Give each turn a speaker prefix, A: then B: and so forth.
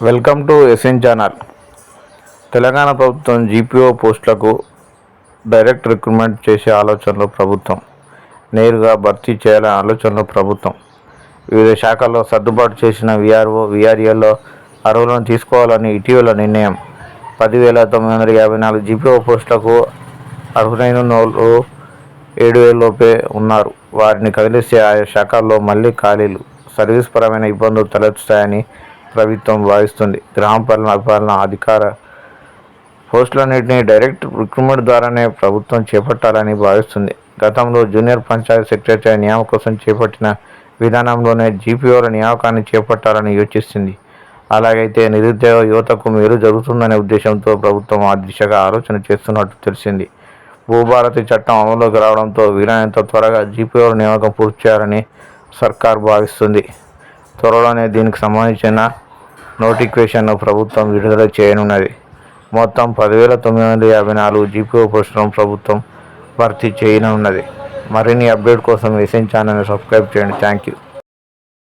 A: Welcome to SN channel. Telangana ప్రభుత్వం GPO పోస్టులకు direct recruitment చేసే ఆలోచనలో ప్రభుత్వం. నేరుగా భర్తీ చేయాలనే ఆలోచనలో ప్రభుత్వం. వివిధ శాఖల్లో సర్దుబాటు చేసిన వీఆర్ఓ, వీఆర్ఏల్లో అర్హులను తీసుకోవాలని ఇటీవల నిర్ణయం. 10,954 జీపీఓ పోస్టులకు అర్హులైన వాళ్ళు 7,000 లోపే ఉన్నారు. వారిని కదిలిస్తే ఆయా శాఖల్లో మళ్లీ ఖాళీలు, సర్వీస్ పరమైన ఇబ్బందులు తలెత్తుతాయని ప్రభుత్వం భావిస్తుంది. గ్రామ పరిపాలన అధికార పోస్టులన్నింటినీ డైరెక్ట్ రిక్రూట్మెంట్ ద్వారానే ప్రభుత్వం చేపట్టాలని భావిస్తుంది. గతంలో జూనియర్ పంచాయత్ సెక్రటరీ నియామకం కోసం చేపట్టిన విధానంలోనే జీపీఓల నియామకాన్ని చేపట్టాలని యోచిస్తుంది. అలాగైతే నిరుద్యోగ యువతకు మేలు జరుగుతుందనే ఉద్దేశంతో ప్రభుత్వం ఆ దిశగా ఆలోచన చేస్తున్నట్టు తెలిసింది. భూభారతి చట్టం అమలులోకి రావడంతో వీలైనంత త్వరగా జీపీఓల నియామకం పూర్తి చేయాలని సర్కార్ భావిస్తుంది. త్వరలోనే దీనికి సంబంధించిన నోటిఫికేషన్ను ప్రభుత్వం విడుదల చేయనున్నది. మొత్తం 10,954 జీపీఓ పోస్టులను ప్రభుత్వం భర్తీ చేయనున్నది. మరిన్ని అప్డేట్ కోసం ఎస్ఎన్ ఛానల్ని సబ్స్క్రైబ్ చేయండి. Thank you.